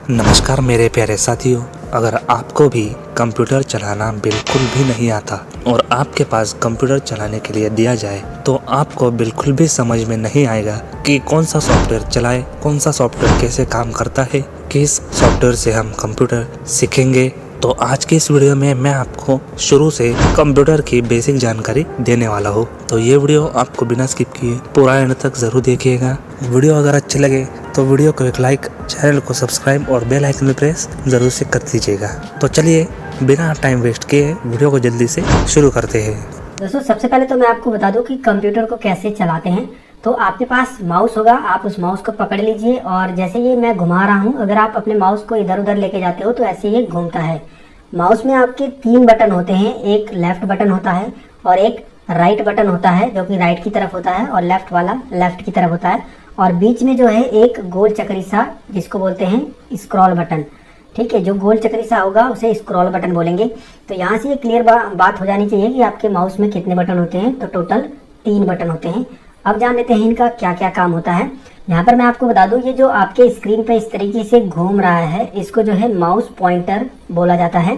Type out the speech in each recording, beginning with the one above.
नमस्कार मेरे प्यारे साथियों, अगर आपको भी कंप्यूटर चलाना बिल्कुल भी नहीं आता और आपके पास कंप्यूटर चलाने के लिए दिया जाए तो आपको बिल्कुल भी समझ में नहीं आएगा कि कौन सा सॉफ्टवेयर चलाए, कौन सा सॉफ्टवेयर कैसे काम करता है, किस सॉफ्टवेयर से हम कंप्यूटर सीखेंगे। तो आज की इस वीडियो में मैं आपको शुरू से कंप्यूटर की बेसिक जानकारी देने वाला हूँ। तो ये वीडियो आपको बिना स्किप किए पूरा एंड तक जरूर देखिएगा। वीडियो अगर अच्छे लगे तो वीडियो को एक लाइक, चैनल को सब्सक्राइब और बेल आइकन में प्रेस जरूर से कर दीजिएगा। तो चलिए बिना टाइम वेस्ट किए वीडियो को जल्दी से शुरू करते हैं। दोस्तों सबसे पहले तो मैं आपको बता दूं कि कंप्यूटर को कैसे चलाते हैं। तो आपके पास माउस होगा, आप उस माउस को पकड़ लीजिए और जैसे ये मैं घुमा रहा हूं, अगर आप अपने माउस को इधर उधर लेके जाते हो तो ऐसे ये घूमता है। माउस में आपके 3 बटन होते हैं, एक लेफ्ट बटन होता है और एक राइट बटन होता है जो कि राइट की तरफ होता है और लेफ्ट वाला लेफ्ट की तरफ होता है, और बीच में जो है एक गोल चक्री सा जिसको बोलते हैं स्क्रॉल बटन। ठीक है, जो गोल चक्री सा होगा उसे स्क्रॉल बटन बोलेंगे। तो यहाँ से ये क्लियर बात हो जानी चाहिए कि आपके माउस में कितने बटन होते हैं। तो टोटल 3 बटन होते हैं। अब जान लेते हैं इनका क्या क्या काम होता है। यहाँ पर मैं आपको बता दूं, ये जो आपके स्क्रीन पे इस तरीके से घूम रहा है इसको जो है माउस पॉइंटर बोला जाता है।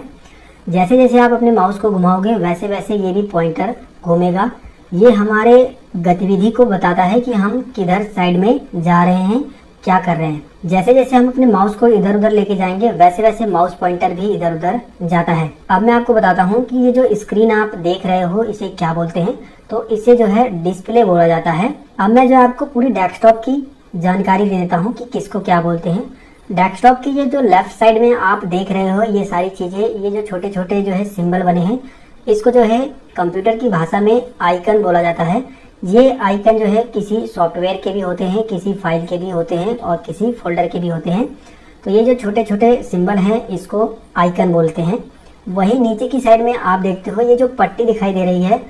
जैसे जैसे आप अपने माउस को घुमाओगे वैसे वैसे ये भी पॉइंटर घूमेगा। ये हमारे गतिविधि को बताता है कि हम किधर साइड में जा रहे हैं, क्या कर रहे हैं। जैसे जैसे हम अपने माउस को इधर उधर लेके जाएंगे वैसे वैसे माउस पॉइंटर भी इधर उधर जाता है। अब मैं आपको बताता हूँ कि ये जो स्क्रीन आप देख रहे हो इसे क्या बोलते हैं। तो इसे जो है डिस्प्ले बोला जाता है। अब मैं जो आपको पूरी डेस्कटॉप की जानकारी दे देता हूँ कि किसको क्या बोलते हैं। डेस्कटॉप की ये जो लेफ्ट साइड में आप देख रहे हो ये सारी चीजें, ये जो छोटे छोटे जो है सिंबल बने हैं, इसको जो है कंप्यूटर की भाषा में आइकन बोला जाता है। ये आइकन जो है किसी सॉफ्टवेयर के भी होते हैं, किसी फाइल के भी होते हैं और किसी फोल्डर के भी होते हैं। तो ये जो छोटे छोटे सिंबल हैं इसको आइकन बोलते हैं। वहीं नीचे की साइड में आप देखते हो ये जो पट्टी दिखाई दे रही है,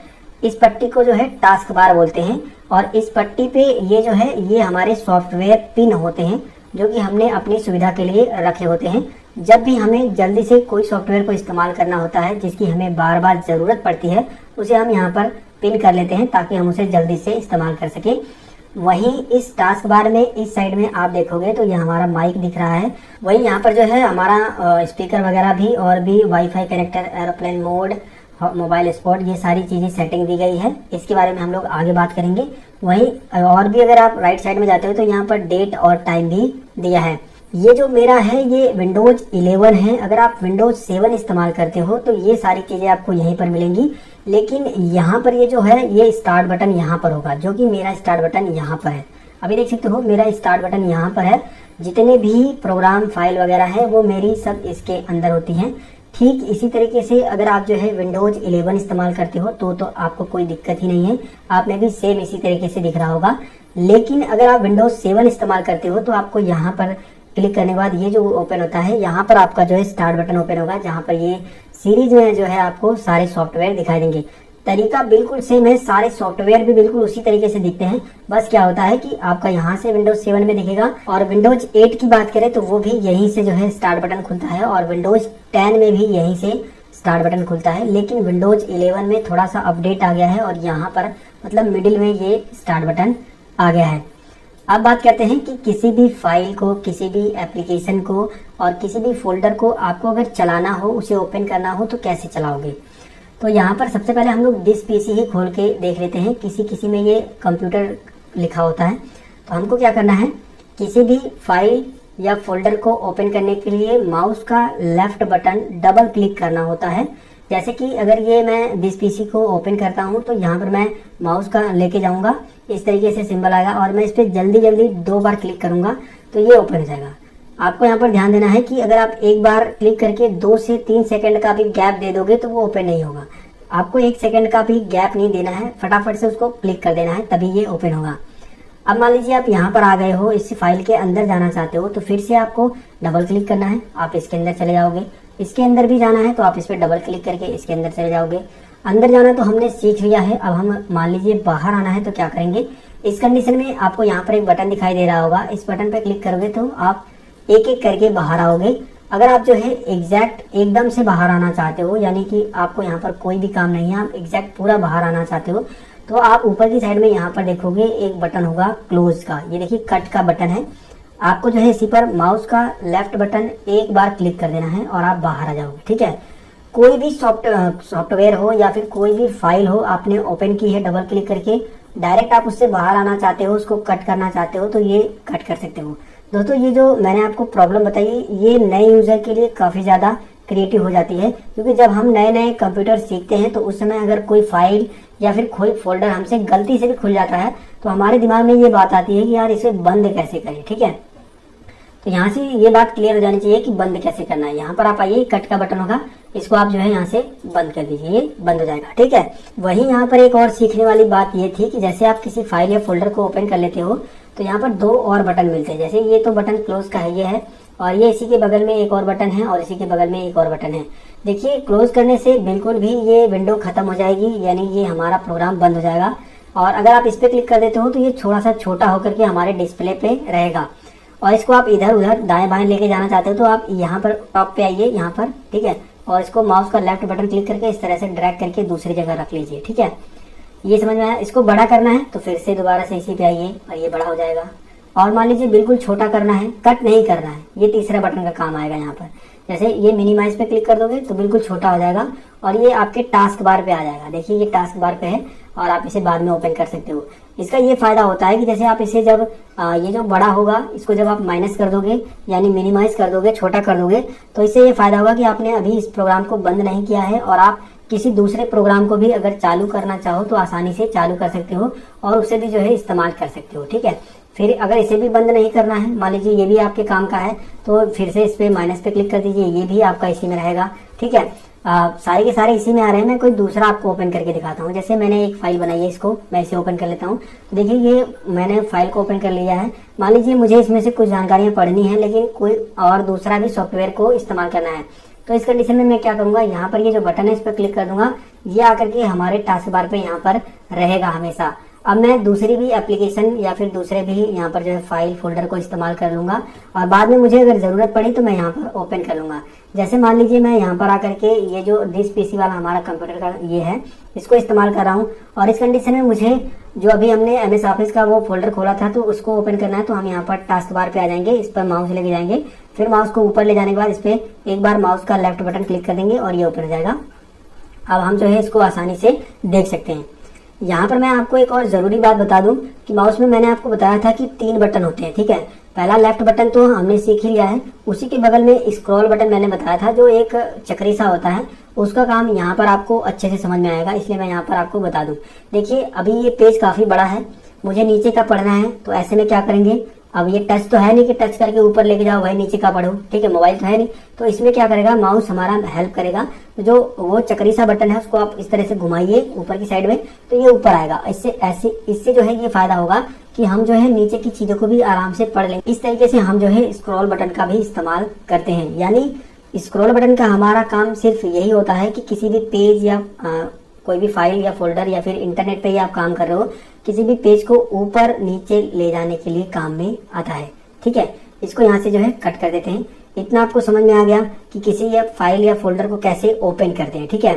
इस पट्टी को जो है टास्क बार बोलते हैं। और इस पट्टी पे ये जो है ये हमारे सॉफ्टवेयर पिन होते हैं जो कि हमने अपनी सुविधा के लिए रखे होते हैं। जब भी हमें जल्दी से कोई सॉफ्टवेयर को इस्तेमाल करना होता है जिसकी हमें बार बार ज़रूरत पड़ती है, उसे हम यहाँ पर पिन कर लेते हैं ताकि हम उसे जल्दी से इस्तेमाल कर सकें। वहीं इस टास्क बार में इस साइड में आप देखोगे तो ये हमारा माइक दिख रहा है। वहीं यहाँ पर जो है हमारा स्पीकर वगैरह भी और भी wifi connector, aeroplane mode, mobile spot, ये सारी चीज़ें सेटिंग दी गई है। इसके बारे में हम लोग आगे बात करेंगे। वहीं और भी अगर आप राइट साइड में जाते हो तो यहाँ पर डेट और टाइम भी दिया है। ये जो मेरा है ये विंडोज 11 है। अगर आप विंडोज 7 इस्तेमाल करते हो तो ये सारी चीज़ें आपको यहीं पर मिलेंगी, लेकिन यहाँ पर ये जो है ये स्टार्ट बटन यहाँ पर होगा, जो कि मेरा स्टार्ट बटन यहाँ पर है। अभी देख सकते हो मेरा स्टार्ट बटन यहाँ पर है। जितने भी प्रोग्राम फाइल वगैरह है वो मेरी सब इसके अंदर होती हैं। ठीक इसी तरीके से अगर आप जो है विंडोज 11 इस्तेमाल करते हो तो आपको कोई दिक्कत ही नहीं है, आप में भी सेम इसी तरीके से दिख रहा होगा। लेकिन अगर आप विंडोज 7 इस्तेमाल करते हो तो आपको यहाँ पर क्लिक करने के बाद ये जो ओपन होता है, यहाँ पर आपका जो है स्टार्ट बटन ओपन होगा, जहाँ पर ये सीरीज में जो है आपको सारे सॉफ्टवेयर दिखाई देंगे। तरीका बिल्कुल सेम है, सारे सॉफ्टवेयर भी बिल्कुल उसी तरीके से दिखते हैं। बस क्या होता है कि आपका यहाँ से विंडोज 7 में दिखेगा, और विंडोज 8 की बात करें तो वो भी यहीं से जो है स्टार्ट बटन खुलता है, और विंडोज 10 में भी यहीं से स्टार्ट बटन खुलता है। लेकिन विंडोज 11 में थोड़ा सा अपडेट आ गया है और यहाँ पर मतलब मिडिल में ये स्टार्ट बटन आ गया है। अब बात करते हैं कि किसी भी फाइल को, किसी भी एप्लीकेशन को और किसी भी फोल्डर को आपको अगर चलाना हो, उसे ओपन करना हो तो कैसे चलाओगे। तो यहाँ पर सबसे पहले हम लोग दिस पीसी ही खोल के देख लेते हैं। किसी किसी में ये कंप्यूटर लिखा होता है। तो हमको क्या करना है, किसी भी फाइल या फोल्डर को ओपन करने के लिए माउस का लेफ्ट बटन डबल क्लिक करना होता है। जैसे कि अगर ये मैं दिस पीसी को ओपन करता हूँ तो यहाँ पर मैं माउस का लेके जाऊँगा, इस तरीके से सिंबल आएगा और मैं इस पर जल्दी जल्दी 2 बार क्लिक करूँगा तो ये ओपन हो जाएगा। आपको यहाँ पर ध्यान देना है कि अगर आप एक बार क्लिक करके 2 से 3 सेकंड का भी गैप दे दोगे तो वो ओपन नहीं होगा। आपको 1 सेकंड का भी गैप नहीं देना है, फटाफट से उसको क्लिक कर देना है, तभी ये ओपन होगा। अब मान लीजिए आप यहाँ पर आ गए हो, इस फाइल के अंदर जाना चाहते हो तो फिर से आपको डबल क्लिक करना है, आप इसके अंदर चले जाओगे। इसके अंदर भी जाना है तो आप इस पर डबल क्लिक करके इसके अंदर चले जाओगे। अंदर जाना तो हमने सीख लिया है। अब हम मान लीजिए बाहर आना है तो क्या करेंगे, इस कंडीशन में आपको यहाँ पर एक बटन दिखाई दे रहा होगा, इस बटन पर क्लिक करोगे तो आप एक एक करके बाहर आओगे। अगर आप जो है एग्जैक्ट एकदम से बाहर आना चाहते हो, यानी कि आपको यहाँ पर कोई भी काम नहीं है, आप एग्जैक्ट पूरा बाहर आना चाहते हो, तो आप ऊपर की साइड में यहाँ पर देखोगे एक बटन होगा क्लोज का। ये देखिए कट का बटन है। आपको जो है इसी पर माउस का लेफ्ट बटन एक बार क्लिक कर देना है और आप बाहर आ जाओगे। ठीक है, कोई भी सॉफ्टवेयर हो या फिर कोई भी फाइल हो आपने ओपन की है डबल क्लिक करके, डायरेक्ट आप उससे बाहर आना चाहते हो, उसको कट करना चाहते हो तो ये कट कर सकते हो। दोस्तों ये जो मैंने आपको प्रॉब्लम बताई ये नए यूजर के लिए काफ़ी ज़्यादा क्रिएटिव हो जाती है, क्योंकि जब हम नए नए कंप्यूटर सीखते हैं तो उस समय अगर कोई फाइल या फिर कोई फोल्डर हमसे गलती से भी खुल जाता है तो हमारे दिमाग में ये बात आती है कि यार इसे बंद कैसे करें। ठीक है, तो यहाँ से ये बात क्लियर हो जानी चाहिए कि बंद कैसे करना है। यहाँ पर आप आइए, कट का बटन होगा, इसको आप जो है यहाँ से बंद कर दीजिए, ये बंद हो जाएगा। ठीक है, वहीं यहाँ पर एक और सीखने वाली बात ये थी कि जैसे आप किसी फाइल या फोल्डर को ओपन कर लेते हो तो यहाँ पर दो और बटन मिलते हैं। जैसे ये तो बटन क्लोज का है, ये है, और ये इसी के बगल में एक और बटन है और इसी के बगल में एक और बटन है। देखिए क्लोज करने से बिल्कुल भी ये विंडो खत्म हो जाएगी, यानी ये हमारा प्रोग्राम बंद हो जाएगा। और अगर आप इस पर क्लिक कर देते हो तो ये थोड़ा सा छोटा होकर के हमारे डिस्प्ले पे रहेगा, और इसको आप इधर उधर दाएं बाएं लेके जाना चाहते हो तो आप यहाँ पर टॉप पे आइए यहाँ पर। ठीक है, और इसको माउस का लेफ्ट बटन क्लिक करके इस तरह से ड्रैग करके दूसरी जगह रख लीजिए। ठीक है, ये समझ में आया। इसको बड़ा करना है तो फिर से दोबारा से इसी पे आइए और ये बड़ा हो जाएगा। और मान लीजिए बिल्कुल छोटा करना है, कट नहीं करना है, ये तीसरा बटन का काम आएगा। यहाँ पर जैसे ये मिनिमाइज पे क्लिक कर दोगे तो बिल्कुल छोटा हो जाएगा और ये आपके टास्क बार पे आ जाएगा। देखिए ये टास्क बार पे है और आप इसे बाद में ओपन कर सकते हो। इसका ये फायदा होता है कि जैसे आप इसे जब ये जो बड़ा होगा इसको जब आप माइनस कर दोगे यानी मिनिमाइज कर दोगे, छोटा कर दोगे, तो इससे ये फायदा होगा कि आपने अभी इस प्रोग्राम को बंद नहीं किया है और आप किसी दूसरे प्रोग्राम को भी अगर चालू करना चाहो तो आसानी से चालू कर सकते हो और उसे भी जो है इस्तेमाल कर सकते हो। ठीक है, फिर अगर इसे भी बंद नहीं करना है, मान लीजिए ये भी आपके काम का है, तो फिर से इस पे माइनस पे क्लिक कर दीजिए, ये भी आपका इसी में रहेगा। ठीक है, सारे के सारे इसी में आ रहे हैं। मैं कोई दूसरा आपको ओपन करके दिखाता हूँ। जैसे मैंने एक फाइल बनाई है, इसको मैं इसे ओपन कर लेता हूँ। देखिए ये मैंने फाइल को ओपन कर लिया है। मान लीजिए मुझे इसमें से कुछ जानकारियां पढ़नी है लेकिन कोई और दूसरा भी सॉफ्टवेयर को इस्तेमाल करना है, तो इस कंडीशन में मैं क्या करूंगा, यहाँ पर ये जो बटन है इस पर क्लिक कर दूंगा, ये आकर के हमारे टास्क बार पे यहाँ पर रहेगा हमेशा। अब मैं दूसरी भी एप्लीकेशन या फिर दूसरे भी यहाँ पर जो है फाइल फोल्डर को इस्तेमाल कर लूंगा और बाद में मुझे अगर जरूरत पड़ी तो मैं यहाँ पर ओपन कर लूंगा। जैसे मान लीजिए मैं यहाँ पर आकर के ये जो डिस पीसी वाला हमारा कंप्यूटर का ये है, इसको इस्तेमाल कर रहा हूँ और इस कंडीशन में मुझे जो अभी हमने MS ऑफिस का वो फोल्डर खोला था तो उसको ओपन करना है, तो हम यहाँ पर टास्क बार पे आ जाएंगे, इस पर माउस लेके जाएंगे, फिर माउस को ऊपर ले जाने के बाद इस पे एक बार माउस का लेफ्ट बटन क्लिक कर देंगे और ये ओपन हो जाएगा। अब हम जो है इसको आसानी से देख सकते हैं। यहाँ पर मैं आपको एक और जरूरी बात बता दूं कि माउस में मैंने आपको बताया था कि 3 बटन होते हैं। ठीक है, पहला लेफ्ट बटन तो हमने सीख ही लिया है, उसी के बगल में स्क्रॉल बटन मैंने बताया था जो एक चक्री सा होता है, उसका काम यहाँ पर आपको अच्छे से समझ में आएगा, इसलिए मैं यहाँ पर आपको बता दूं। देखिए अभी ये पेज काफी बड़ा है, मुझे नीचे का पढ़ना है, तो ऐसे में क्या करेंगे, अब ये टच तो है नहीं कि टच करके ऊपर लेके जाओ भाई नीचे का पढ़ो। ठीक है, मोबाइल तो है नहीं, तो इसमें क्या करेगा, माउस हमारा हेल्प करेगा। तो जो वो चक्री सा बटन है उसको आप इस तरह से घुमाइए ऊपर की साइड में, तो ये ऊपर आएगा। इससे जो है ये फायदा होगा कि हम जो है नीचे की चीजों को भी आराम से पढ़ लेंगे। इस तरीके से हम जो है स्क्रॉल बटन का भी इस्तेमाल करते हैं, यानी स्क्रॉल बटन का हमारा काम सिर्फ यही होता है कि किसी भी पेज या कोई भी फाइल या फोल्डर या फिर इंटरनेट पे ही आप काम कर रहे हो, किसी भी पेज को ऊपर नीचे ले जाने के लिए काम में आता है। ठीक है, इसको यहाँ से जो है कट कर देते हैं। इतना आपको समझ में आ गया कि किसी या फाइल या फोल्डर को कैसे ओपन करते हैं। ठीक है,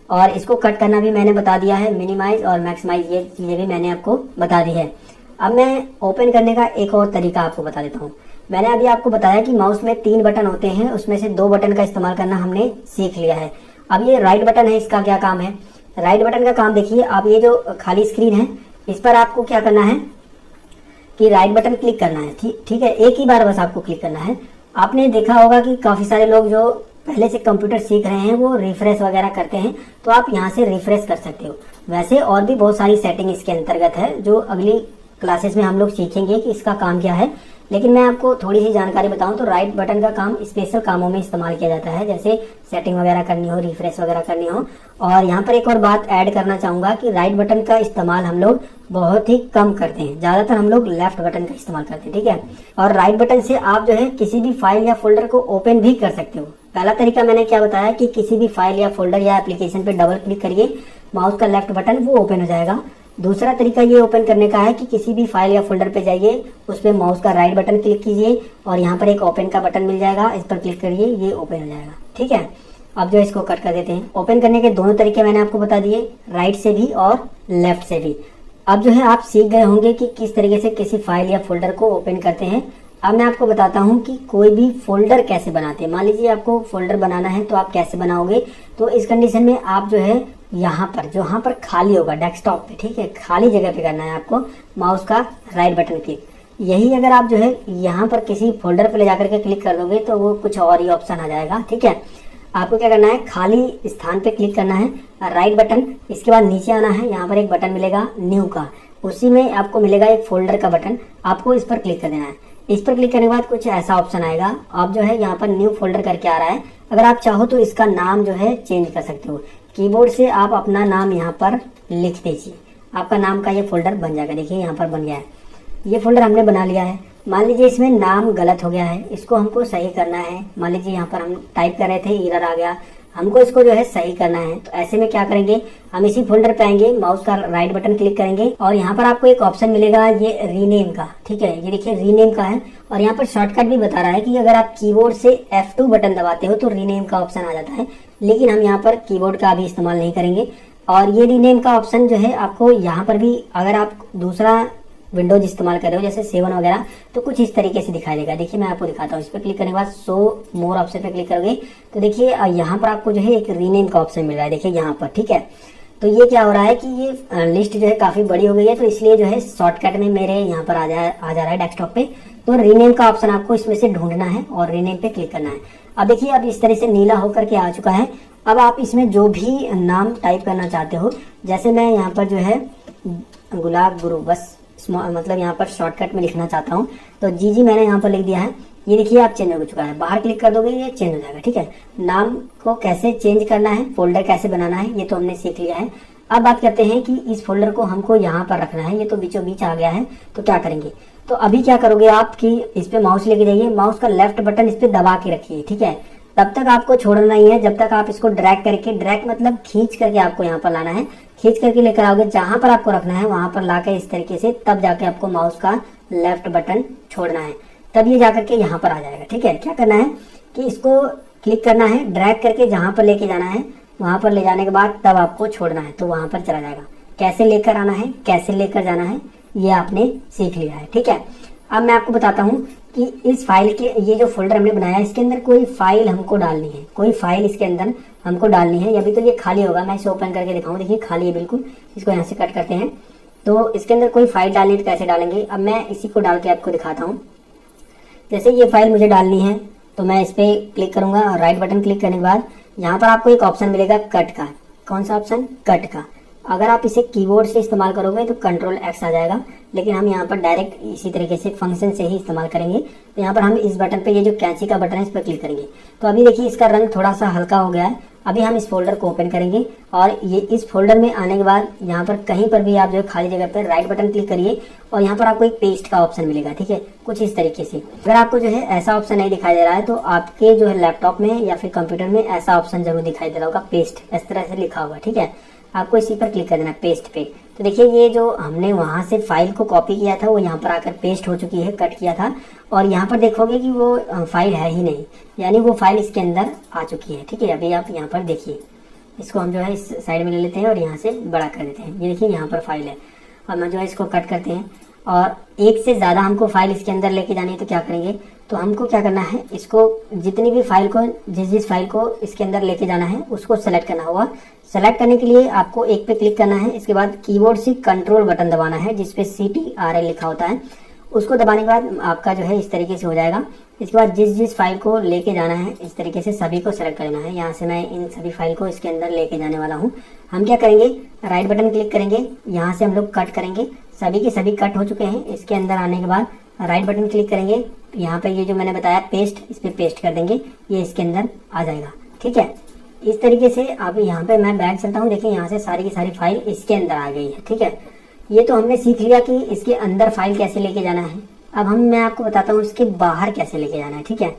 और इसको कट करना भी मैंने बता दिया है, मिनिमाइज और मैक्सिमाइज ये चीजें भी मैंने आपको बता दी है। अब मैं ओपन करने का एक और तरीका आपको बता देता हूँ। मैंने अभी आपको बताया कि माउस में 3 बटन होते हैं, उसमें से 2 बटन का इस्तेमाल करना हमने सीख लिया है। अब ये राइट बटन है, इसका क्या काम है, राइट बटन का काम देखिए, आप ये जो खाली स्क्रीन है इस पर आपको क्या करना है कि राइट बटन क्लिक करना है। ठीक है, एक ही बार बस आपको क्लिक करना है। आपने देखा होगा कि काफी सारे लोग जो पहले से कंप्यूटर सीख रहे हैं वो रिफ्रेश वगैरह करते हैं, तो आप यहाँ से रिफ्रेश कर सकते हो। वैसे और भी बहुत सारी सेटिंग इसके अंतर्गत है जो अगली क्लासेस में हम लोग सीखेंगे कि इसका काम क्या है, लेकिन मैं आपको थोड़ी सी जानकारी बताऊं तो राइट बटन का काम स्पेशल कामों में इस्तेमाल किया जाता है, जैसे सेटिंग वगैरह करनी हो, रिफ्रेश वगैरह करनी हो। और यहाँ पर एक और बात ऐड करना चाहूंगा कि राइट बटन का इस्तेमाल हम लोग बहुत ही कम करते हैं, ज्यादातर हम लोग लेफ्ट बटन का इस्तेमाल करते हैं। ठीक है, और राइट बटन से आप जो है किसी भी फाइल या फोल्डर को ओपन भी कर सकते हो। पहला तरीका मैंने क्या बताया कि किसी भी फाइल या फोल्डर या एप्लीकेशन पे डबल क्लिक करिए, माउस का लेफ्ट बटन वो ओपन हो जाएगा। दूसरा तरीका ये ओपन करने का है कि किसी भी फाइल या फोल्डर पे जाइए, उस पर माउस का राइट बटन क्लिक कीजिए और यहाँ पर एक ओपन का बटन मिल जाएगा, इस पर क्लिक करिए, ये ओपन हो जाएगा। ठीक है, अब जो इसको कट कर देते हैं। ओपन करने के दोनों तरीके मैंने आपको बता दिए, राइट से भी और लेफ्ट से भी। अब जो है आप सीख गए होंगे कि किस तरीके से किसी फाइल या फोल्डर को ओपन करते हैं। अब मैं आपको बताता हूँ कि कोई भी फोल्डर कैसे बनाते हैं। मान लीजिए आपको फोल्डर बनाना है तो आप कैसे बनाओगे। तो इस कंडीशन में आप जो है यहाँ पर जहाँ पर खाली होगा डेस्कटॉप पे, ठीक है, खाली जगह पे करना है आपको माउस का राइट बटन क्लिक। यही अगर आप जो है यहाँ पर किसी फोल्डर पे ले जाकर के क्लिक कर दोगे तो वो कुछ और ही ऑप्शन आ जाएगा, ठीक है। आपको क्या करना है, खाली स्थान पे क्लिक करना है, राइट बटन, इसके बाद नीचे आना है, यहाँ पर एक बटन मिलेगा न्यू का, उसी में आपको मिलेगा एक फोल्डर का बटन, आपको इस पर क्लिक कर देना है। इस पर क्लिक करने के बाद कुछ ऐसा ऑप्शन आएगा, आप जो है यहाँ पर न्यू फोल्डर करके आ रहा है। अगर आप चाहो तो इसका नाम जो है चेंज कर सकते हो, कीबोर्ड से आप अपना नाम यहाँ पर लिख दीजिए, आपका नाम का ये फोल्डर बन जाएगा। देखिए यहाँ पर बन गया है, ये फोल्डर हमने बना लिया है। मान लीजिए इसमें नाम गलत हो गया है, इसको हमको सही करना है। मान लीजिए यहाँ पर हम टाइप कर रहे थे, एरर आ गया, हमको इसको जो है सही करना है। तो ऐसे में क्या करेंगे, हम इसी फोल्डर पे आएंगे, माउस का राइट बटन क्लिक करेंगे और यहाँ पर आपको एक ऑप्शन मिलेगा ये रीनेम का, ठीक है, ये देखिए रीनेम का है। और यहाँ पर शॉर्टकट भी बता रहा है कि अगर आप कीबोर्ड से F2 बटन दबाते हो तो रीनेम का ऑप्शन आ जाता है, लेकिन हम यहाँ पर कीबोर्ड का अभी इस्तेमाल नहीं करेंगे। और ये रीनेम का ऑप्शन जो है आपको यहाँ पर भी, अगर आप दूसरा विंडोज इस्तेमाल कर रहे हो जैसे 7 वगैरह, तो कुछ इस तरीके से दिखाई देगा। देखिए मैं आपको दिखाता हूँ, इस पर क्लिक करने के बाद शो मोर ऑप्शन पे क्लिक करोगे तो देखिए यहाँ पर आपको जो है एक रीनेम का ऑप्शन मिल रहा है, देखिए यहाँ पर, ठीक है। तो ये क्या हो रहा है कि ये लिस्ट जो है काफी बड़ी हो गई है, तो इसलिए जो है शॉर्टकट में मेरे यहाँ पर आ जा रहा है डेस्कटॉप पे। तो रीनेम का ऑप्शन आपको इसमें से ढूंढना है और रीनेम पे क्लिक करना है। अब देखिए अब इस तरह से नीला होकर के आ चुका है। अब आप इसमें जो भी नाम टाइप करना चाहते हो, जैसे मैं यहाँ पर जो है गुलाब गुरु, बस मतलब यहाँ पर शॉर्टकट में लिखना चाहता हूँ, तो जी मैंने यहाँ पर लिख दिया है। ये देखिए आप चेंज हो चुका है, बाहर क्लिक कर दोगे ये चेंज हो जाएगा, ठीक है। नाम को कैसे चेंज करना है, फोल्डर कैसे बनाना है, ये तो हमने सीख लिया है। अब बात करते हैं कि इस फोल्डर को हमको यहाँ पर रखना है, ये तो बीचों बीच आ गया है, तो क्या करेंगे। तो अभी क्या करोगे आप कि इस पे माउस लेके जाइए, माउस का लेफ्ट बटन इस पे दबा के रखिए, ठीक है। तब तक आपको छोड़ना नहीं है जब तक आप इसको ड्रैग करके, ड्रैग मतलब खींच करके आपको यहाँ पर लाना है, खींच करके लेकर आओगे जहां पर आपको रखना है वहां पर लाकर इस तरीके से, तब जाके आपको माउस का लेफ्ट बटन छोड़ना है, तब ये जाकर के यहाँ पर आ जाएगा, ठीक है। क्या करना है कि इसको क्लिक करना है, ड्रैग करके जहां पर लेके जाना है वहां पर ले जाने के बाद तब आपको छोड़ना है, तो वहां पर चला जाएगा। कैसे लेकर आना है, कैसे लेकर जाना है, ये आपने सीख लिया है, ठीक है। अब मैं आपको बताता हूँ कि इस फाइल के, ये जो फोल्डर हमने बनाया है इसके अंदर कोई फाइल हमको डालनी है, कोई फाइल इसके अंदर हमको डालनी है। अभी तो ये खाली होगा, मैं इसे ओपन करके दिखाऊं, देखिए खाली है बिल्कुल। इसको यहाँ से कट करते हैं, तो इसके अंदर कोई फाइल डालनी है तो कैसे डालेंगे, अब मैं इसी को डाल के आपको दिखाता हूँ। जैसे ये फाइल मुझे डालनी है तो मैं इस पे क्लिक करूंगा और राइट बटन क्लिक करने के बाद यहाँ पर आपको एक ऑप्शन मिलेगा कट का। कौन सा ऑप्शन, कट का। अगर आप इसे कीबोर्ड से इस्तेमाल करोगे तो कंट्रोल X आ जाएगा, लेकिन हम यहाँ पर डायरेक्ट इसी तरीके से फंक्शन से ही इस्तेमाल करेंगे। तो यहाँ पर हम इस बटन पे, ये जो कैंची का बटन है, इस पर क्लिक करेंगे तो अभी देखिए इसका रंग थोड़ा सा हल्का हो गया है। अभी हम इस फोल्डर को ओपन करेंगे और ये इस फोल्डर में आने के बाद यहाँ पर कहीं पर भी आप जो खाली जगह पर राइट बटन क्लिक करिए और यहाँ पर आपको एक पेस्ट का ऑप्शन मिलेगा, ठीक है, कुछ इस तरीके से। अगर आपको जो है ऐसा ऑप्शन नहीं दिखाई दे रहा है तो आपके जो है लैपटॉप में या फिर कंप्यूटर में ऐसा ऑप्शन जरूर दिखाई दे रहा होगा, पेस्ट, इस तरह से लिखा होगा, ठीक है। आपको इसी पर क्लिक कर देना, पेस्ट पे। तो देखिए ये जो हमने वहां से फाइल को कॉपी किया था वो यहाँ पर आकर पेस्ट हो चुकी है, कट किया था, और यहाँ पर देखोगे कि वो फाइल है ही नहीं, यानी वो फाइल इसके अंदर आ चुकी है, ठीक है। अभी आप यहाँ पर देखिए, इसको हम जो है इस साइड में ले लेते हैं और यहाँ से बड़ा कर देते हैं। ये देखिए यहाँ पर फाइल है, और हम जो है इसको कट करते हैं और एक से ज्यादा हमको फाइल इसके अंदर लेके जानी है तो क्या करेंगे, तो हमको क्या करना है, इसको जितनी भी फाइल को, जिस फाइल को इसके अंदर लेके जाना है उसको सेलेक्ट करना होगा। सेलेक्ट करने के लिए आपको एक पे क्लिक करना है, इसके बाद कीबोर्ड से कंट्रोल बटन दबाना है जिसपे CTRL लिखा होता है, उसको दबाने के बाद आपका जो है इस तरीके से हो जाएगा। इसके बाद जिस फाइल को लेके जाना है इस तरीके से सभी को सेलेक्ट करना है। यहाँ से मैं इन सभी फाइल को इसके अंदर लेके जाने वाला हूँ। हम क्या करेंगे, राइट बटन क्लिक करेंगे, यहाँ से हम लोग कट करेंगे, सभी के सभी कट हो चुके हैं। इसके अंदर आने के बाद राइट बटन क्लिक करेंगे, यहाँ पे ये जो मैंने बताया पेस्ट, इस पे पेस्ट कर देंगे, ये इसके अंदर आ जाएगा, ठीक है। इस तरीके से अब यहाँ पे मैं बैक चलता हूँ, देखिए यहाँ से सारी की सारी फाइल इसके अंदर आ गई है, ठीक है। ये तो हमने सीख लिया कि इसके अंदर फाइल कैसे लेके जाना है। अब मैं आपको बताता हूँ इसके बाहर कैसे लेके जाना है, ठीक है।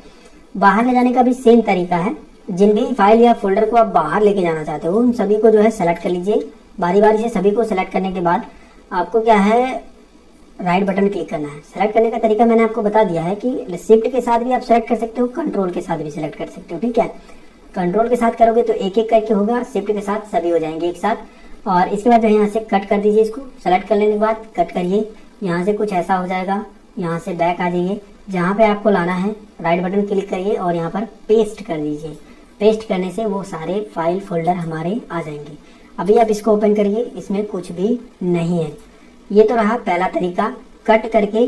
बाहर ले जाने का भी सेम तरीका है। जिन भी फाइल या फोल्डर को आप बाहर लेके जाना चाहते हो उन सभी को जो है सेलेक्ट कर लीजिए, बारी बारी से सभी को सेलेक्ट करने के बाद आपको क्या है, राइट बटन क्लिक करना है। सेलेक्ट करने का तरीका मैंने आपको बता दिया है कि शिफ्ट के साथ भी आप सेलेक्ट कर सकते हो, कंट्रोल के साथ भी सेलेक्ट कर सकते हो, ठीक है। कंट्रोल के साथ करोगे तो एक एक करके होगा, शिफ्ट के साथ सभी हो जाएंगे एक साथ। और इसके बाद जो है यहाँ से कट कर दीजिए, इसको सेलेक्ट कर लेने के बाद कट करिए, यहाँ से कुछ ऐसा हो जाएगा, यहाँ से बैक आ जाइए, जहाँ पे आपको लाना है राइट बटन क्लिक करिए और यहाँ पर पेस्ट कर दीजिए। पेस्ट करने से वो सारे फाइल फोल्डर हमारे आ जाएंगे। अभी आप इसको ओपन करिए, इसमें कुछ भी नहीं है। ये तो रहा पहला तरीका कट करके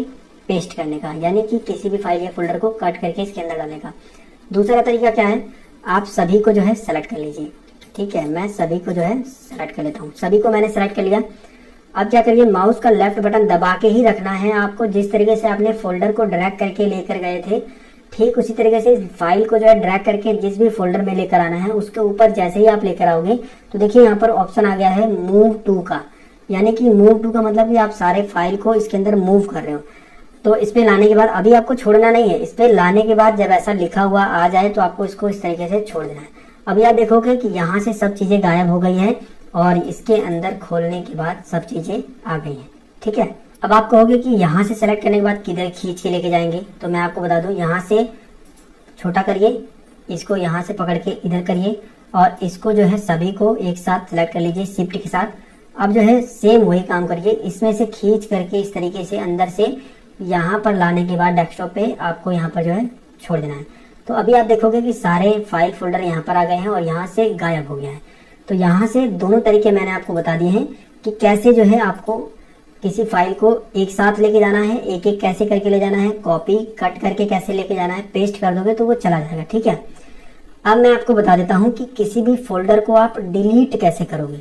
पेस्ट करने का, यानी कि किसी भी फाइल या फोल्डर को कट करके इसके अंदर डालने का। दूसरा तरीका क्या है, आप सभी को जो है सेलेक्ट कर लीजिए। ठीक है, मैं सभी को जो है सेलेक्ट कर लेता हूँ। सभी को मैंने सेलेक्ट कर लिया। अब क्या करिए, माउस का लेफ्ट बटन दबा के ही रखना है आपको। जिस तरीके से आपने फोल्डर को ड्रैग करके लेकर गए थे, ठीक उसी तरीके से फाइल को जो है ड्रैग करके जिस भी फोल्डर में लेकर आना है, उसके ऊपर जैसे ही आप लेकर आओगे तो देखिए यहाँ पर ऑप्शन आ गया है मूव टू का। यानी कि मूव टू का मतलब कि आप सारे फाइल को इसके अंदर मूव कर रहे हो। तो इस पे लाने के बाद अभी आपको छोड़ना नहीं है। इस पे लाने के बाद जब ऐसा लिखा हुआ आ जाए तो आपको इसको इस तरीके से छोड़ देना है। अभी आप देखोगे कि यहाँ से सब चीजें गायब हो गई है और इसके अंदर खोलने के बाद सब चीजें आ गई हैं। ठीक है, अब आप कहोगे कि यहाँ से सेलेक्ट करने के बाद किधर खींच के लेके जाएंगे, तो मैं आपको बता दूं, यहाँ से छोटा करिए, इसको यहाँ से पकड़ के इधर करिए और इसको जो है सभी को एक साथ सेलेक्ट कर लीजिए शिफ्ट के साथ। अब जो है सेम वही काम करिए, इसमें से खींच करके इस तरीके से अंदर से यहाँ पर लाने के बाद डेस्कटॉप पे आपको यहाँ पर जो है छोड़ देना है। तो अभी आप देखोगे कि सारे फाइल फोल्डर यहाँ पर आ गए हैं और यहाँ से गायब हो गया है। तो यहाँ से दोनों तरीके मैंने आपको बता दिए हैं कि कैसे जो है आपको किसी फाइल को एक साथ लेके जाना है, एक एक कैसे करके ले जाना है, कॉपी कट करके कैसे लेके जाना है। पेस्ट कर दोगे तो वो चला जाएगा। ठीक है, अब मैं आपको बता देता हूँ कि किसी भी फोल्डर को आप डिलीट कैसे करोगे।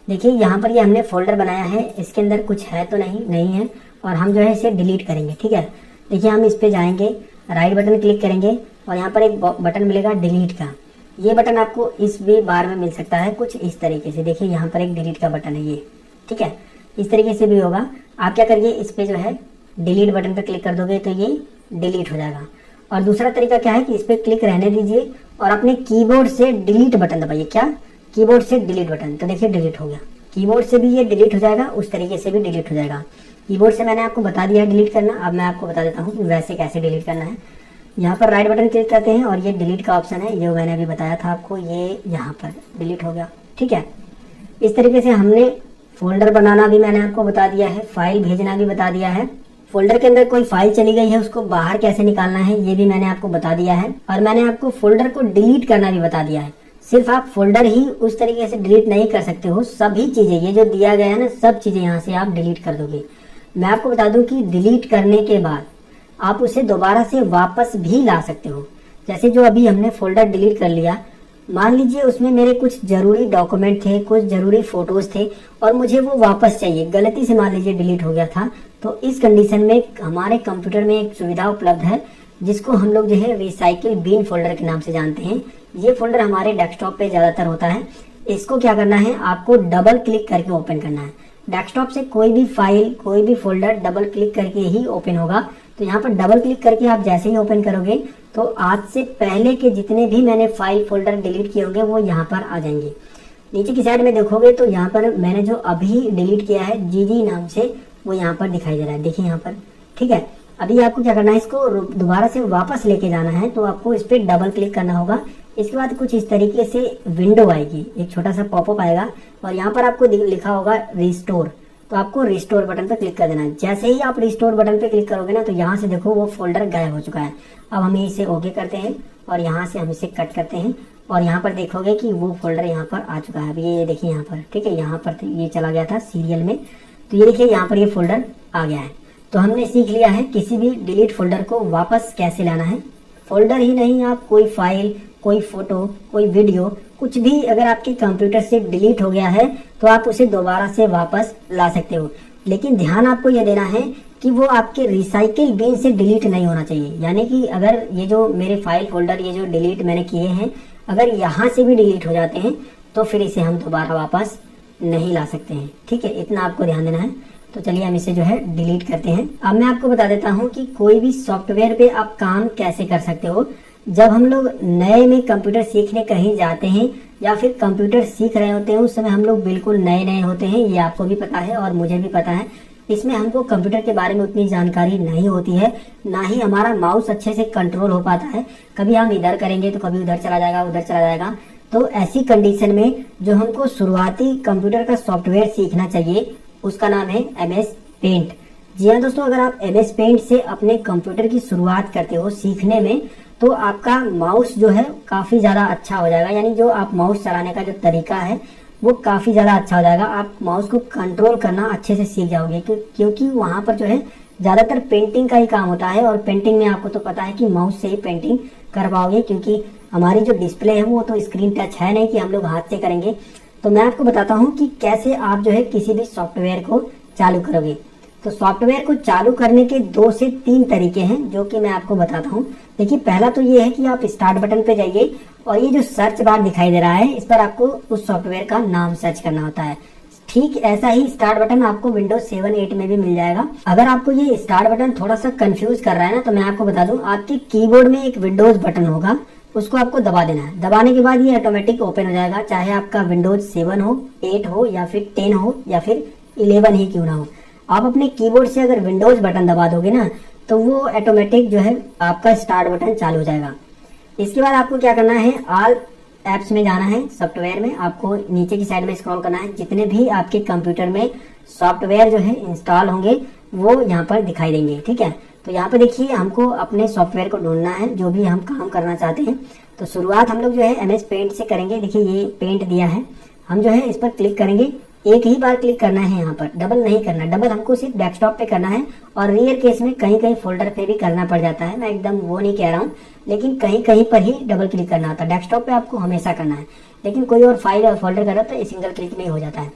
देखिए यहाँ पर ये हमने फोल्डर बनाया है, इसके अंदर कुछ है तो नहीं है, और हम जो है इसे डिलीट करेंगे। ठीक है, देखिए हम इस पे जाएंगे, राइट बटन क्लिक करेंगे और यहाँ पर एक बटन मिलेगा डिलीट का। ये बटन आपको इस भी बार में मिल सकता है कुछ इस तरीके से। देखिए यहाँ पर एक डिलीट का बटन है ये। ठीक है, इस तरीके से भी होगा। आप क्या करिए, इस पे जो है डिलीट बटन पे क्लिक कर दोगे तो ये डिलीट हो जाएगा। और दूसरा तरीका क्या है कि इस पे क्लिक रहने दीजिए और अपने कीबोर्ड से डिलीट बटन दबाइए। क्या, कीबोर्ड से डिलीट बटन, तो देखिए डिलीट हो गया। कीबोर्ड से भी ये डिलीट हो जाएगा, उस तरीके से भी डिलीट हो जाएगा। कीबोर्ड से मैंने आपको बता दिया है डिलीट करना। अब मैं आपको बता देता हूँ कि वैसे कैसे डिलीट करना है। यहाँ पर राइट बटन क्लिक करते हैं और ये डिलीट का ऑप्शन है, ये मैंने अभी बताया था आपको, ये यहाँ पर डिलीट हो गया। ठीक है, इस तरीके से हमने फोल्डर बनाना भी मैंने आपको बता दिया है, फाइल भेजना भी बता दिया है। फोल्डर के अंदर कोई फाइल चली गई है उसको बाहर कैसे निकालना है ये भी मैंने आपको बता दिया है। और मैंने आपको फोल्डर को डिलीट करना भी बता दिया है। सिर्फ आप फोल्डर ही उस तरीके से डिलीट नहीं कर सकते हो, सभी चीजें ये जो दिया गया है ना, सब चीजें यहाँ से आप डिलीट कर दोगे। मैं आपको बता दूं कि डिलीट करने के बाद आप उसे दोबारा से वापस भी ला सकते हो। जैसे जो अभी हमने फोल्डर डिलीट कर लिया, मान लीजिए उसमें मेरे कुछ जरूरी डॉक्यूमेंट थे, कुछ जरूरी फोटोज थे और मुझे वो वापस चाहिए, गलती से मान लीजिए डिलीट हो गया था। तो इस कंडीशन में हमारे कंप्यूटर में एक सुविधा उपलब्ध है जिसको हम लोग जो है रिसाइकिल बिन फोल्डर के नाम से जानते हैं। ये फोल्डर हमारे डेस्कटॉप पे ज्यादातर होता है। इसको क्या करना है, आपको डबल क्लिक करके ओपन करना है। डेस्कटॉप से कोई भी फाइल, कोई भी फोल्डर डबल क्लिक करके ही ओपन होगा। तो यहाँ पर डबल क्लिक करके आप जैसे ही ओपन करोगे तो आज से पहले के जितने भी मैंने फाइल फोल्डर डिलीट किए होंगे वो यहाँ पर आ जाएंगे। नीचे की साइड में देखोगे तो यहाँ पर मैंने जो अभी डिलीट किया है जीजी नाम से, वो यहाँ पर दिखाई दे रहा है। देखिए यहाँ पर। ठीक है, अभी आपको क्या करना है, इसको दोबारा से वापस लेके जाना है तो आपको इस पर डबल क्लिक करना होगा। इसके बाद कुछ इस तरीके से विंडो आएगी, एक छोटा सा पॉपअप आएगा और यहाँ पर आपको लिखा होगा रिस्टोर। तो आपको रिस्टोर बटन पर क्लिक कर देना है। जैसे ही आप रिस्टोर बटन पे क्लिक करोगे ना तो यहाँ से देखो वो फोल्डर गायब हो चुका है। अब हम इसे ओके करते हैं और यहाँ से हम इसे कट करते हैं और यहाँ पर देखोगे कि वो फोल्डर यहाँ पर आ चुका है। अब ये देखिए यहाँ पर, ठीक है, यहाँ पर ये चला गया था सीरियल में, तो ये देखिए यहाँ पर ये फोल्डर आ गया है। तो हमने सीख लिया है किसी भी डिलीट फोल्डर को वापस कैसे लाना है। फोल्डर ही नहीं, आप कोई फाइल, कोई फोटो, कोई वीडियो, कुछ भी अगर आपके कंप्यूटर से डिलीट हो गया है तो आप उसे दोबारा से वापस ला सकते हो। लेकिन ध्यान आपको यह देना है कि वो आपके रिसाइकिल बिन से डिलीट नहीं होना चाहिए। यानी कि अगर ये जो मेरे फाइल फोल्डर ये जो डिलीट मैंने किए हैं, अगर यहाँ से भी डिलीट हो जाते हैं तो फिर इसे हम दोबारा वापस नहीं ला सकते हैं। ठीक है, इतना आपको ध्यान देना है। तो चलिए हम इसे जो है डिलीट करते हैं। अब मैं आपको बता देता हूँ कि कोई भी सॉफ्टवेयर पे आप काम कैसे कर सकते हो। जब हम लोग नए में कंप्यूटर सीखने कहीं जाते हैं या फिर कंप्यूटर सीख रहे होते हैं, उस समय हम लोग बिल्कुल नए नए होते हैं, ये आपको भी पता है और मुझे भी पता है। इसमें हमको कंप्यूटर के बारे में उतनी जानकारी नहीं होती है, ना ही हमारा माउस अच्छे से कंट्रोल हो पाता है। कभी हम इधर करेंगे तो कभी उधर चला जाएगा, उधर चला जाएगा। तो ऐसी कंडीशन में जो हमको शुरुआती कंप्यूटर का सॉफ्टवेयर सीखना चाहिए उसका नाम है MS पेंट। जी हाँ दोस्तों, अगर आप MS पेंट से अपने कंप्यूटर की शुरुआत करते हो सीखने में, तो आपका माउस जो है काफ़ी ज़्यादा अच्छा हो जाएगा। यानी जो आप माउस चलाने का जो तरीका है वो काफ़ी ज़्यादा अच्छा हो जाएगा। आप माउस को कंट्रोल करना अच्छे से सीख जाओगे, क्योंकि वहाँ पर जो है ज़्यादातर पेंटिंग का ही काम होता है, और पेंटिंग में आपको तो पता है कि माउस से ही पेंटिंग कर पाओगे, क्योंकि हमारी जो डिस्प्ले है वो तो स्क्रीन टच है नहीं कि हम लोग हाथ से करेंगे। तो मैं आपको बताता हूँ कि कैसे आप जो है किसी भी सॉफ्टवेयर को चालू करोगे। तो सॉफ्टवेयर को चालू करने के 2 से 3 तरीके हैं जो कि मैं आपको बताता हूँ। देखिए, पहला तो ये है कि आप स्टार्ट बटन पे जाइए और ये जो सर्च बार दिखाई दे रहा है इस पर आपको उस सॉफ्टवेयर का नाम सर्च करना होता है। ठीक ऐसा ही स्टार्ट बटन आपको विंडोज 7, 8 में भी मिल जाएगा। अगर आपको ये स्टार्ट बटन थोड़ा सा कंफ्यूज कर रहा है ना, तो मैं आपको बता दूं, आपके कीबोर्ड में एक विंडोज बटन होगा, उसको आपको दबा देना है। दबाने के बाद ये ऑटोमेटिक ओपन हो जाएगा, चाहे आपका विंडोज 7 हो, 8 हो या फिर 10 हो या फिर 11 ही क्यों ना हो। आप अपने कीबोर्ड से अगर विंडोज बटन दबा दोगे ना, तो वो ऑटोमेटिक जो है आपका स्टार्ट बटन चालू हो जाएगा। इसके बाद आपको क्या करना है, ऑल एप्स में जाना है। सॉफ्टवेयर में आपको नीचे की साइड में स्क्रॉल करना है। जितने भी आपके कंप्यूटर में सॉफ्टवेयर जो है इंस्टॉल होंगे वो यहाँ पर दिखाई देंगे। ठीक है, तो यहाँ पर देखिए, हमको अपने सॉफ्टवेयर को ढूंढना है जो भी हम काम करना चाहते हैं। तो शुरुआत हम लोग जो है MS पेंट से करेंगे। देखिए, ये पेंट दिया है, हम जो है इस पर क्लिक करेंगे। एक ही बार क्लिक करना है, यहाँ पर डबल नहीं करना। डबल हमको सिर्फ डेस्कटॉप पे करना है, और रेयर केस में कहीं कहीं फोल्डर पे भी करना पड़ जाता है। मैं एकदम वो नहीं कह रहा हूँ, लेकिन कहीं कहीं पर ही डबल क्लिक करना होता है। डेस्कटॉप पे आपको हमेशा करना है, लेकिन कोई और फाइल और फोल्डर करो तो सिंगल क्लिक में ही हो जाता है।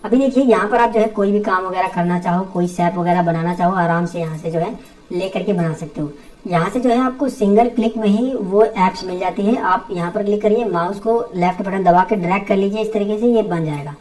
अभी देखिए, यहाँ पर आप जो है कोई भी काम वगैरह करना चाहो, कोई शैप वगैरह बनाना चाहो, आराम से यहाँ से जो है ले करके बना सकते हो। यहाँ से जो है आपको सिंगल क्लिक में ही वो एप्स मिल जाती है। आप यहाँ पर क्लिक करिए, माउस को लेफ्ट बटन दबा के ड्रैग कर लीजिए, इस तरीके से ये बन जाएगा।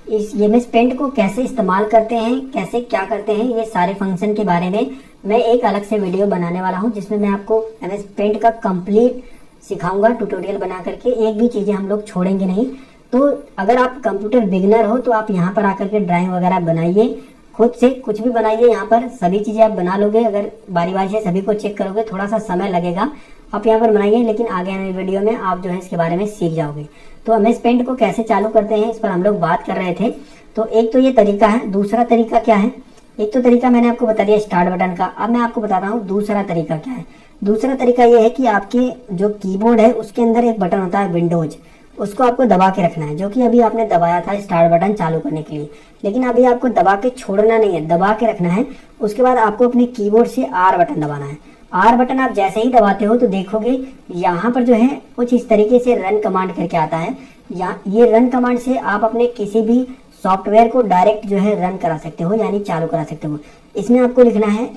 इस MS पेंट को कैसे इस्तेमाल करते हैं, कैसे क्या करते हैं, ये सारे फंक्शन के बारे में मैं एक अलग से वीडियो बनाने वाला हूं, जिसमें मैं आपको MS पेंट का कंप्लीट सिखाऊंगा ट्यूटोरियल बना करके। एक भी चीजें हम लोग छोड़ेंगे नहीं। तो अगर आप कंप्यूटर बिगिनर हो तो आप यहाँ पर आकर के ड्राइंग वगैरह बनाइए, खुद से कुछ भी बनाइए। यहाँ पर सभी चीजें आप बना लोगे। अगर बारी बारी से सभी को चेक करोगे, थोड़ा सा समय लगेगा, आप यहाँ पर बनाइए, लेकिन आगे आने वाली वीडियो में आप जो है इसके बारे में सीख जाओगे। तो MS पेंट को कैसे चालू करते हैं इस पर हम लोग बात कर रहे थे। तो एक तो ये तरीका है। दूसरा तरीका क्या है, एक तो तरीका मैंने आपको बता दिया स्टार्ट बटन का। अब मैं आपको बताता हूँ दूसरा तरीका क्या है। दूसरा तरीका ये है कि आपके जो कीबोर्ड है उसके अंदर एक बटन होता है विंडोज, उसको आपको दबा के रखना है, जो कि अभी आपने दबाया था स्टार्ट बटन चालू करने के लिए। लेकिन अभी आपको दबा के छोड़ना नहीं है, दबा के रखना है। उसके बाद आपको अपने कीबोर्ड से R बटन दबाना है। R बटन आप जैसे ही दबाते हो तो देखोगे यहाँ पर जो है कुछ इस तरीके से रन कमांड करके आता है। ये रन कमांड से आप अपने किसी भी सॉफ्टवेयर को डायरेक्ट जो है रन करा सकते हो, यानी चालू करा सकते हो। इसमें आपको लिखना है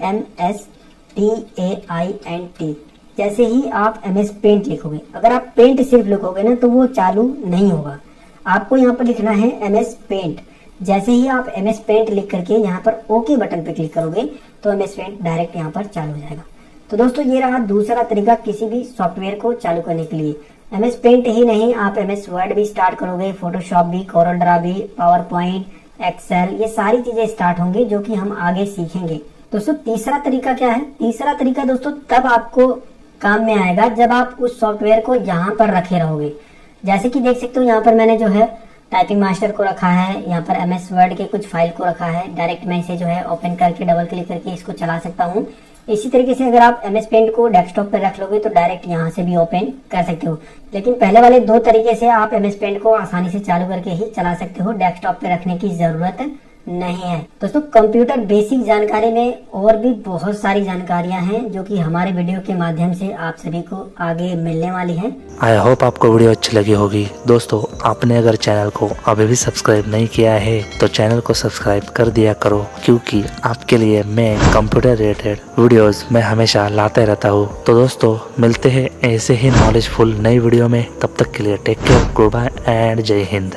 MSPAINT। जैसे ही आप MS पेंट लिखोगे, अगर आप पेंट सिर्फ लिखोगे ना तो वो चालू नहीं होगा। आपको यहाँ पर लिखना है MS पेंट। जैसे ही आप MS पेंट लिख करके यहाँ पर ओके बटन पे क्लिक करोगे तो MS पेंट डायरेक्ट यहाँ पर चालू हो जाएगा। तो दोस्तों, ये रहा दूसरा तरीका किसी भी सॉफ्टवेयर को चालू करने के लिए। MS पेंट ही नहीं, आप MS वर्ड भी स्टार्ट करोगे, फोटोशॉप भी, कोरल ड्रा भी, पावर पॉइंट, एक्सेल, ये सारी चीजें स्टार्ट होंगी जो कि हम आगे सीखेंगे। दोस्तों, तीसरा तरीका क्या है। तीसरा तरीका दोस्तों तब आपको काम में आएगा जब आप उस सॉफ्टवेयर को यहाँ पर रखे रहोगे। जैसे कि देख सकते हो, यहाँ पर मैंने जो है टाइपिंग मास्टर को रखा है, यहाँ पर MS वर्ड के कुछ फाइल को रखा है। डायरेक्ट मैं इसे जो है ओपन करके डबल क्लिक करके इसको चला सकता हूँ। इसी तरीके से अगर आप MS पेंट को डेस्कटॉप पर रख लोगे तो डायरेक्ट यहाँ से भी ओपन कर सकते हो। लेकिन पहले वाले 2 तरीके से आप MS पेंट को आसानी से चालू करके ही चला सकते हो, डेस्कटॉप पे रखने की जरूरत नहीं है। दोस्तों, कंप्यूटर बेसिक जानकारी में और भी बहुत सारी जानकारियां हैं जो कि हमारे वीडियो के माध्यम से आप सभी को आगे मिलने वाली हैं। आई होप आपको वीडियो अच्छी लगी होगी। दोस्तों, आपने अगर चैनल को अभी भी सब्सक्राइब नहीं किया है तो चैनल को सब्सक्राइब कर दिया करो, क्योंकि आपके लिए मैं कंप्यूटर रिलेटेड वीडियोस मैं हमेशा लाते रहता हूँ। तो दोस्तों, मिलते हैं ऐसे ही नॉलेजफुल नई वीडियो में। तब तक के लिए take care, goodbye and जय हिंद।